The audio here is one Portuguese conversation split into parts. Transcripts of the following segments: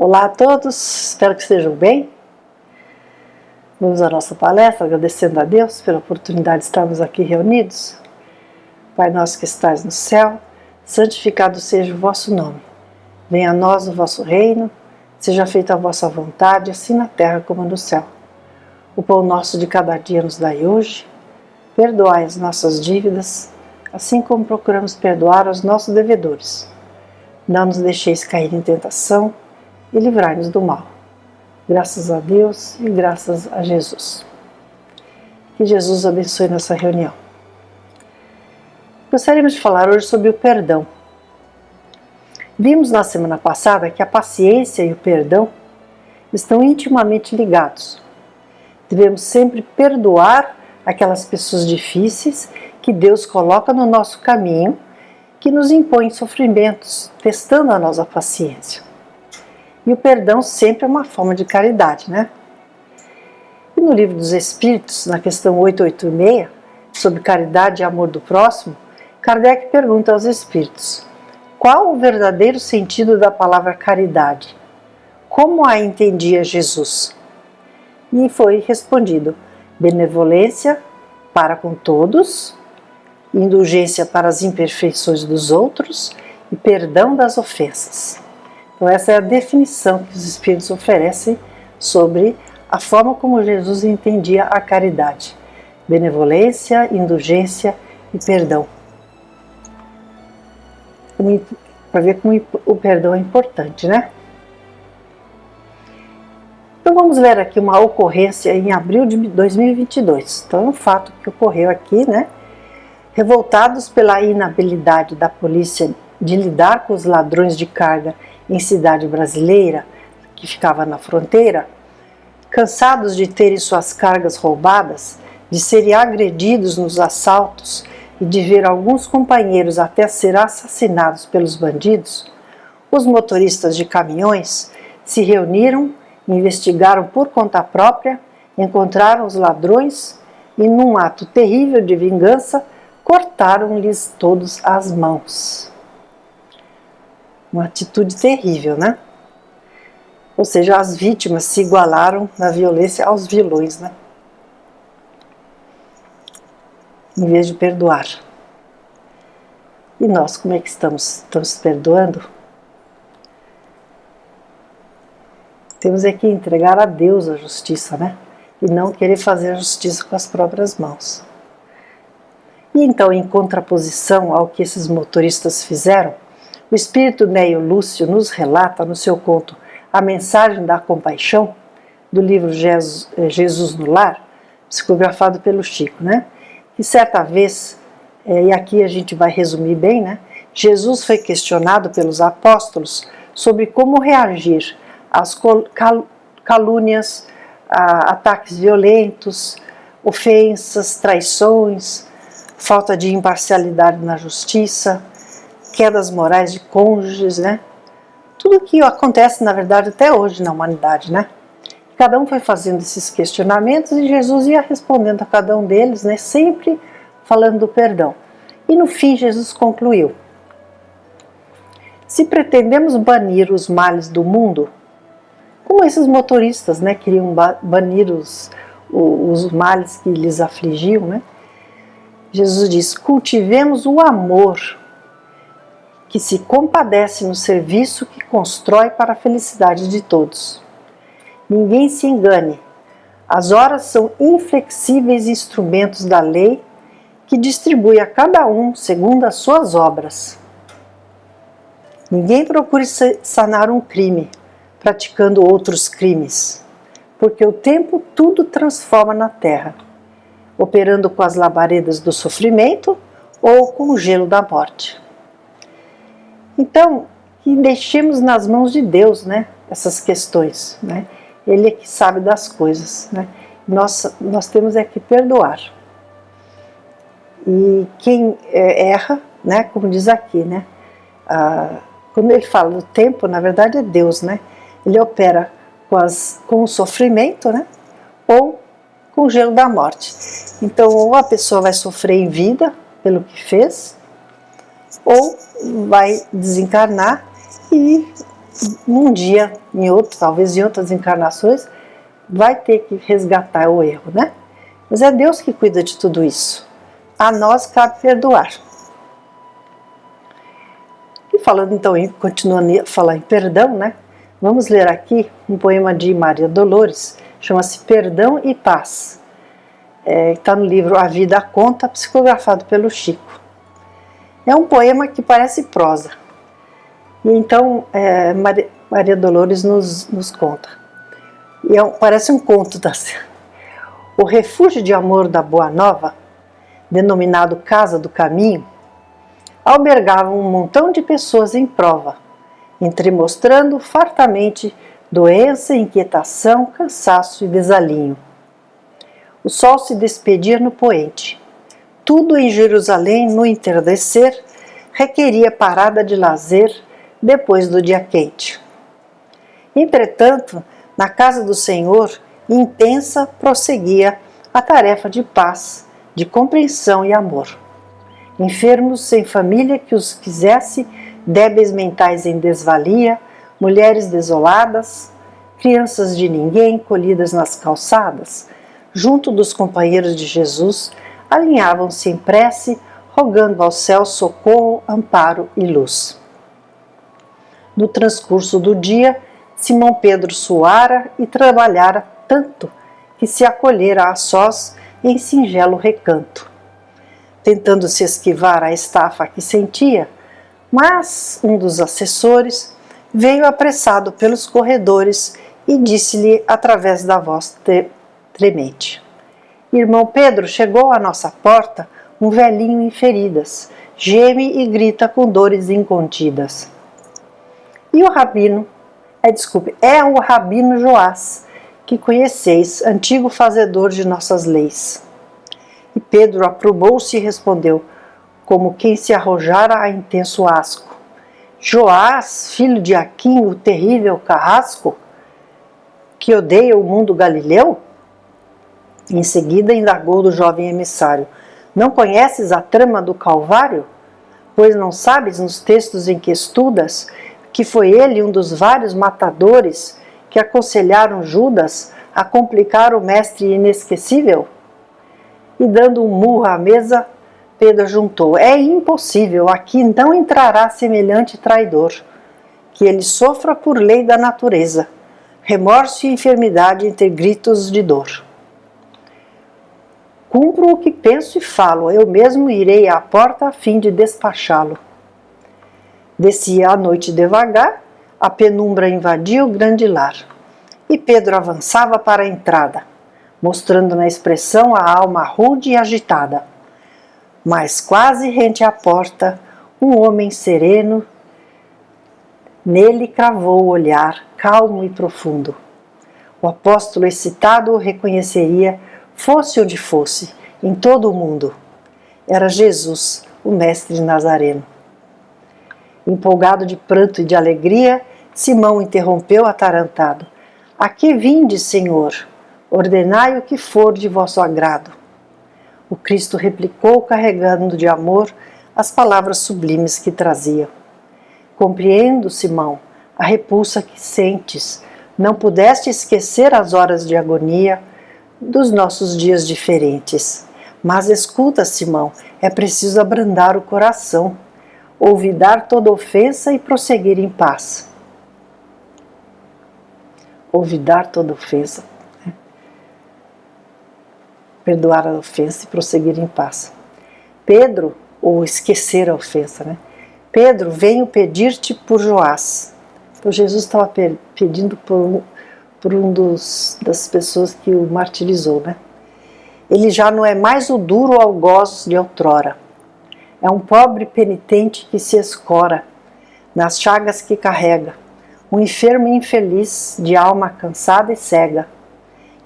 Olá a todos, espero que estejam bem. Vamos à nossa palestra, agradecendo a Deus pela oportunidade de estarmos aqui reunidos. Pai nosso que estás no céu, santificado seja o vosso nome. Venha a nós o vosso reino, seja feita a vossa vontade, assim na terra como no céu. O pão nosso de cada dia nos dai hoje. Perdoai as nossas dívidas, assim como procuramos perdoar aos nossos devedores. Não nos deixeis cair em tentação e livrai-nos do mal. Graças a Deus e graças a Jesus. Que Jesus abençoe nossa reunião. Gostaríamos de falar hoje sobre o perdão. Vimos na semana passada que a paciência e o perdão estão intimamente ligados. Devemos sempre perdoar aquelas pessoas difíceis que Deus coloca no nosso caminho, que nos impõem sofrimentos, testando a nossa paciência. E o perdão sempre é uma forma de caridade, né? E no Livro dos Espíritos, na questão 886, sobre caridade e amor do próximo, Kardec pergunta aos Espíritos: qual o verdadeiro sentido da palavra caridade? Como a entendia Jesus? E foi respondido: benevolência para com todos, indulgência para as imperfeições dos outros e perdão das ofensas. Então essa é a definição que os Espíritos oferecem sobre a forma como Jesus entendia a caridade. Benevolência, indulgência e perdão. Para ver como o perdão é importante, né? Então vamos ver aqui uma ocorrência em abril de 2022. Então é um fato que ocorreu aqui, né? Revoltados pela inabilidade da polícia de lidar com os ladrões de carga em cidade brasileira, que ficava na fronteira, cansados de terem suas cargas roubadas, de serem agredidos nos assaltos e de ver alguns companheiros até ser assassinados pelos bandidos, os motoristas de caminhões se reuniram, investigaram por conta própria, encontraram os ladrões e, num ato terrível de vingança, cortaram-lhes todos as mãos. Uma atitude terrível, né? Ou seja, as vítimas se igualaram na violência aos vilões, né? Em vez de perdoar. E nós, como é que estamos? Estamos perdoando? Temos é que entregar a Deus a justiça, né? E não querer fazer a justiça com as próprias mãos. E então, em contraposição ao que esses motoristas fizeram, o espírito Neio Lúcio nos relata no seu conto A Mensagem da Compaixão, do livro Jesus no Lar, psicografado pelo Chico, né? Que certa vez, e aqui a gente vai resumir bem, né? Jesus foi questionado pelos apóstolos sobre como reagir às calúnias, a ataques violentos, ofensas, traições, falta de imparcialidade na justiça, quedas morais de cônjuges, né? Tudo que acontece, na verdade, até hoje na humanidade, né? Cada um foi fazendo esses questionamentos e Jesus ia respondendo a cada um deles, né? Sempre falando do perdão. E no fim Jesus concluiu: se pretendemos banir os males do mundo, como esses motoristas, né, queriam banir os males que lhes afligiam, né? Jesus diz: cultivemos o amor, que se compadece no serviço que constrói para a felicidade de todos. Ninguém se engane, as horas são inflexíveis instrumentos da lei que distribui a cada um segundo as suas obras. Ninguém procure sanar um crime, praticando outros crimes, porque o tempo tudo transforma na terra, operando com as labaredas do sofrimento ou com o gelo da morte. Então, que deixemos nas mãos de Deus, né, essas questões, né? Ele é que sabe das coisas, né? Nós temos é que perdoar. E quem erra, né, como diz aqui, né, quando ele fala do tempo, na verdade é Deus, né? Ele opera com o sofrimento, né, ou com o gelo da morte. Então, ou a pessoa vai sofrer em vida pelo que fez, ou vai desencarnar e um dia, em outro, talvez em outras encarnações, vai ter que resgatar o erro, né? Mas é Deus que cuida de tudo isso. A nós cabe perdoar. E falando então, continuando a falar em perdão, né? Vamos ler aqui um poema de Maria Dolores, chama-se Perdão e Paz. Está no livro A Vida Conta, psicografado pelo Chico. É um poema que parece prosa. E então Maria Dolores nos conta. E parece um conto. O refúgio de amor da Boa Nova, denominado Casa do Caminho, albergava um montão de pessoas em prova, entremostrando fartamente doença, inquietação, cansaço e desalinho. O sol se despedia no poente. Tudo em Jerusalém, no entardecer, requeria parada de lazer depois do dia quente. Entretanto, na casa do Senhor, intensa prosseguia a tarefa de paz, de compreensão e amor. Enfermos sem família que os quisesse, débeis mentais em desvalia, mulheres desoladas, crianças de ninguém colhidas nas calçadas, junto dos companheiros de Jesus, alinhavam-se em prece, rogando ao céu socorro, amparo e luz. No transcurso do dia, Simão Pedro suara e trabalhara tanto que se acolhera a sós em singelo recanto, tentando se esquivar a estafa que sentia, mas um dos assessores veio apressado pelos corredores e disse-lhe através da voz tremente: Irmão Pedro, chegou à nossa porta um velhinho em feridas, geme e grita com dores incontidas. E o rabino, é o rabino Joás, que conheceis, antigo fazedor de nossas leis. E Pedro aprumou-se e respondeu, como quem se arrojara a intenso asco: Joás, filho de Aquim, o terrível carrasco, que odeia o mundo galileu? Em seguida indagou do jovem emissário: Não conheces a trama do Calvário? Pois não sabes nos textos em que estudas que foi ele um dos vários matadores que aconselharam Judas a complicar o mestre inesquecível? E dando um murro à mesa, Pedro juntou: É impossível, aqui não entrará semelhante traidor, que ele sofra por lei da natureza, remorso e enfermidade entre gritos de dor. Cumpro o que penso e falo, eu mesmo irei à porta a fim de despachá-lo. Descia a noite devagar, a penumbra invadia o grande lar, e Pedro avançava para a entrada, mostrando na expressão a alma rude e agitada. Mas quase rente à porta, um homem sereno nele cravou o olhar, calmo e profundo. O apóstolo excitado o reconheceria, fosse onde fosse, em todo o mundo. Era Jesus, o mestre nazareno. Empolgado de pranto e de alegria, Simão interrompeu atarantado: A que vinde, Senhor? Ordenai o que for de vosso agrado. O Cristo replicou, carregando de amor as palavras sublimes que trazia: Compreendo, Simão, a repulsa que sentes. Não pudeste esquecer as horas de agonia dos nossos dias diferentes. Mas escuta, Simão, é preciso abrandar o coração, olvidar toda ofensa e prosseguir em paz. Olvidar toda ofensa, né? Perdoar a ofensa e prosseguir em paz. Pedro, ou esquecer a ofensa, né? Pedro, venho pedir-te por Joás. Então Jesus estava pedindo por das pessoas que o martirizou, né? Ele já não é mais o duro algoz de outrora. É um pobre penitente que se escora nas chagas que carrega, um enfermo infeliz de alma cansada e cega,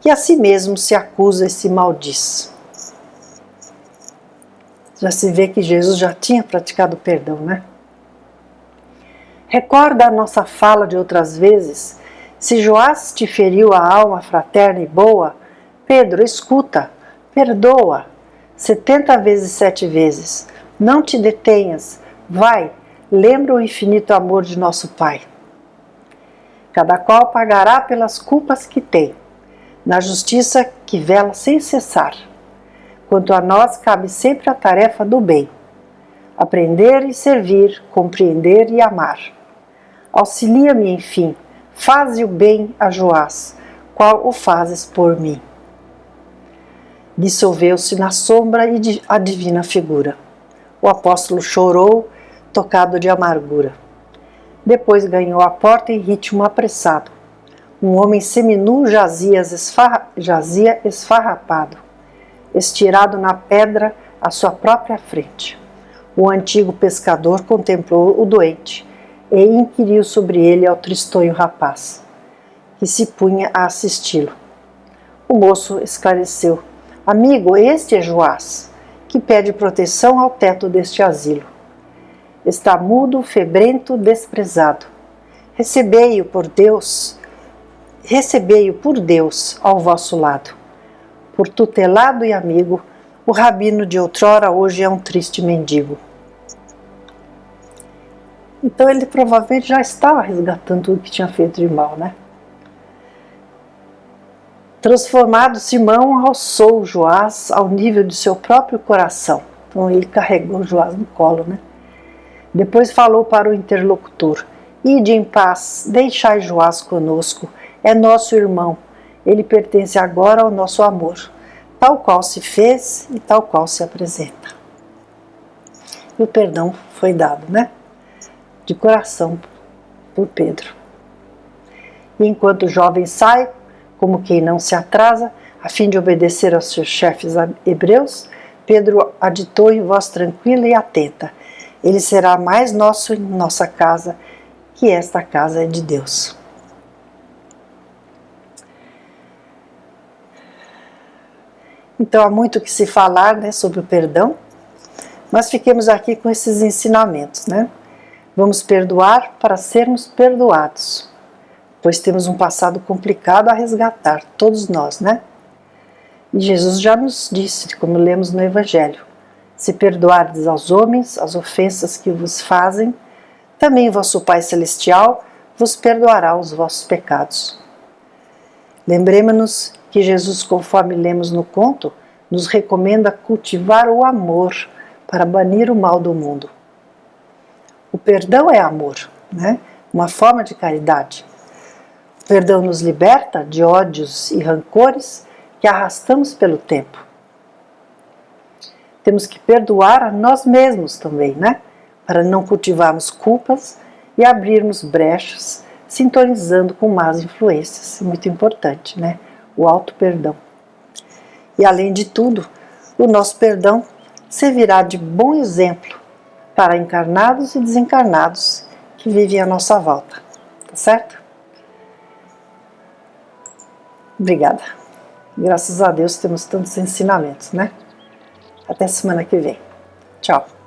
que a si mesmo se acusa e se maldiz. Já se vê que Jesus já tinha praticado perdão, né? Recorda a nossa fala de outras vezes. Se Joás te feriu a alma fraterna e boa, Pedro, escuta, perdoa, 70 vezes 7 vezes. Não te detenhas, vai, lembra o infinito amor de nosso Pai. Cada qual pagará pelas culpas que tem, na justiça que vela sem cessar. Quanto a nós, cabe sempre a tarefa do bem, aprender e servir, compreender e amar. Auxilia-me, enfim, faze o bem a Joás, qual o fazes por mim. Dissolveu-se na sombra a divina figura. O apóstolo chorou, tocado de amargura. Depois ganhou a porta em ritmo apressado. Um homem seminu jazia esfarrapado, estirado na pedra à sua própria frente. O antigo pescador contemplou o doente e inquiriu sobre ele ao tristonho rapaz, que se punha a assisti-lo. O moço esclareceu: amigo, este é Joás, que pede proteção ao teto deste asilo. Está mudo, febrento, desprezado. Recebei-o por Deus ao vosso lado. Por tutelado e amigo, o rabino de outrora hoje é um triste mendigo. Então ele provavelmente já estava resgatando tudo que tinha feito de mal, né? Transformado, Simão alçou Joás ao nível de seu próprio coração. Então ele carregou Joás no colo, né? Depois falou para o interlocutor: ide em paz, deixai Joás conosco, é nosso irmão, ele pertence agora ao nosso amor, tal qual se fez e tal qual se apresenta. E o perdão foi dado, né? De coração por Pedro. E enquanto o jovem sai, como quem não se atrasa, a fim de obedecer aos seus chefes hebreus, Pedro aditou em voz tranquila e atenta: ele será mais nosso em nossa casa, que esta casa é de Deus. Então há muito que se falar, né, sobre o perdão, mas fiquemos aqui com esses ensinamentos, né? Vamos perdoar para sermos perdoados, pois temos um passado complicado a resgatar, todos nós, né? E Jesus já nos disse, como lemos no Evangelho: se perdoardes aos homens as ofensas que vos fazem, também vosso Pai Celestial vos perdoará os vossos pecados. Lembremos-nos que Jesus, conforme lemos no conto, nos recomenda cultivar o amor para banir o mal do mundo. O perdão é amor, né? Uma forma de caridade. O perdão nos liberta de ódios e rancores que arrastamos pelo tempo. Temos que perdoar a nós mesmos também, né? Para não cultivarmos culpas e abrirmos brechas, sintonizando com más influências. Muito importante, né? O auto-perdão. E além de tudo, o nosso perdão servirá de bom exemplo para encarnados e desencarnados que vivem à nossa volta. Tá certo? Obrigada. Graças a Deus temos tantos ensinamentos, né? Até semana que vem. Tchau.